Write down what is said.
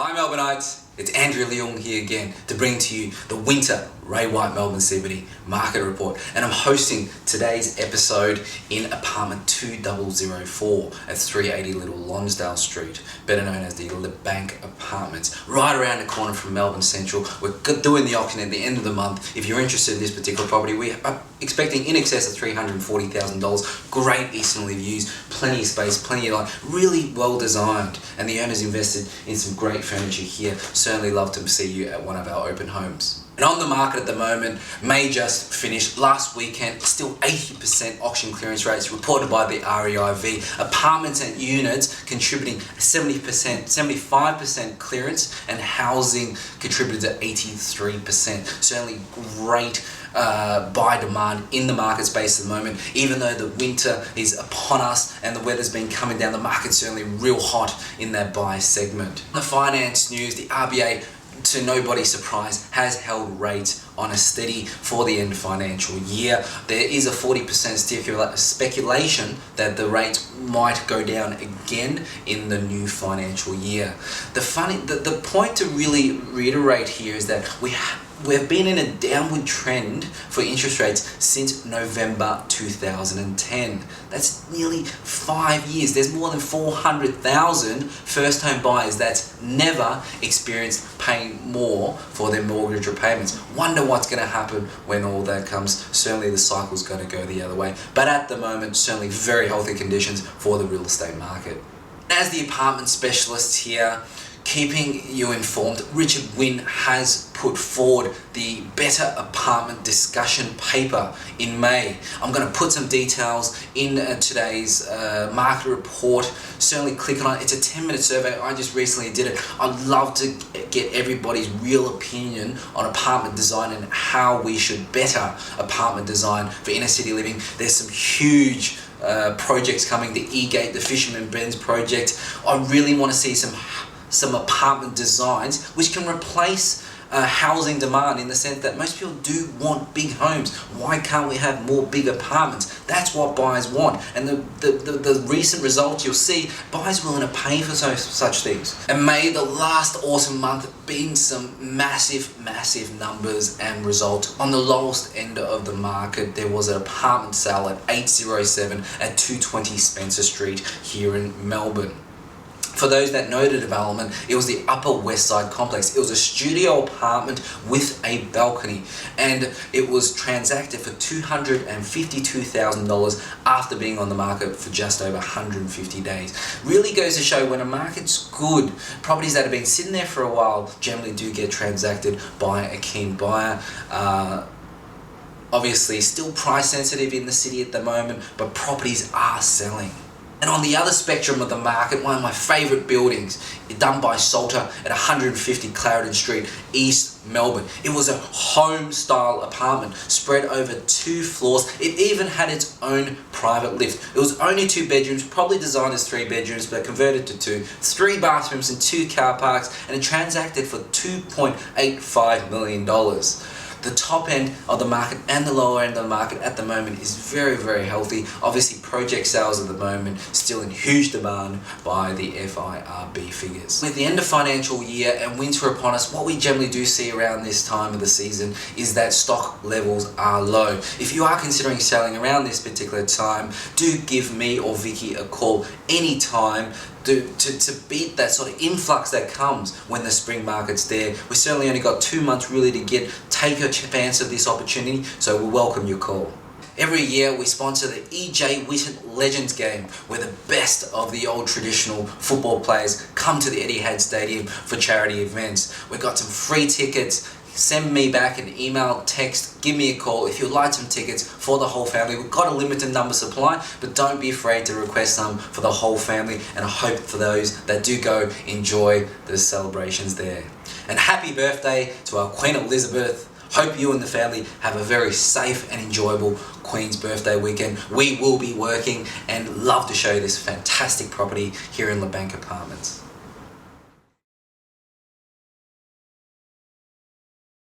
Hi Melbourneites, it's Andrew Leung here again to bring to you the winter Ray White Melbourne CBD market report, and I'm hosting today's episode in apartment 2004 at 380 Little Lonsdale Street, better known as the Bank Apartments, right around the corner from Melbourne Central. We're doing the auction at the end of the month. If you're interested in this particular property, we are expecting in excess of $340,000. Great easterly views, plenty of space, plenty of light, really well designed, and the owners invested in some great furniture here. Certainly love to see you at one of our open homes. And on the market at the moment, May just finished last weekend, still 80% auction clearance rates reported by the REIV. Apartments and units contributing 75% clearance, and housing contributed to 83%. Certainly great buy demand in the market space at the moment. Even though the winter is upon us and the weather's been coming down, the market's certainly real hot in that buy segment. The finance news, the RBA, to nobody's surprise, has held rates on a steady for the end of financial year. There is a 40% speculation that the rates might go down again in the new financial year. The point to really reiterate here is that we've been in a downward trend for interest rates since November 2010. That's nearly 5 years. There's more than 400,000 first home buyers that's never experienced paying more for their mortgage repayments. Wonder what's going to happen when all that comes. Certainly the cycle's going to go the other way. But at the moment, certainly very healthy conditions for the real estate market. As the apartment specialist here, keeping you informed, Richard Wynne has put forward the Better Apartment discussion paper in May. I'm going to put some details in today's market report. Certainly click on it. It's a 10-minute survey. I just recently did it. I'd love to get everybody's real opinion on apartment design and how we should better apartment design for inner city living. There's some huge projects coming, the E-Gate, the Fisherman Bends project. I really want to see some apartment designs which can replace housing demand, in the sense that most people do want big homes. Why can't we have more big apartments? That's what buyers want, and the recent results you'll see, buyers willing to pay for such things. And May, the last autumn month, been some massive numbers and results. On the lowest end of the market, there was an apartment sale at 807 at 220 Spencer Street here in Melbourne. For those that know the development, it was the Upper West Side complex. It was a studio apartment with a balcony, and it was transacted for $252,000 after being on the market for just over 150 days. Really goes to show when a market's good, properties that have been sitting there for a while generally do get transacted by a keen buyer. Obviously still price sensitive in the city at the moment, but properties are selling. And on the other spectrum of the market, one of my favourite buildings, done by Salter at 150 Clarendon Street, East Melbourne. It was a home-style apartment spread over 2 floors. It even had its own private lift. It was only 2 bedrooms, probably designed as 3 bedrooms, but converted to 2. 3 bathrooms and 2 car parks, and it transacted for $2.85 million. The top end of the market and the lower end of the market at the moment is very healthy. Obviously project sales at the moment still in huge demand by the FIRB figures. With the end of financial year and winter upon us, what we generally do see around this time of the season is that stock levels are low. If you are considering selling around this particular time, do give me or Vicky a call anytime to beat that sort of influx that comes when the spring market's there. We certainly only got 2 months really to take advantage of this opportunity, so we welcome your call. Every year we sponsor the E.J. Whitten Legends Game, where the best of the old traditional football players come to the Etihad Stadium for charity events. We've got some free tickets. Send me back an email, text, give me a call if you'd like some tickets for the whole family. We've got a limited number supply, but don't be afraid to request some for the whole family, and I hope for those that do go, enjoy the celebrations there. And happy birthday to our Queen Elizabeth. Hope you and the family have a very safe and enjoyable Queen's birthday weekend. We will be working and love to show you this fantastic property here in the Bank Apartments.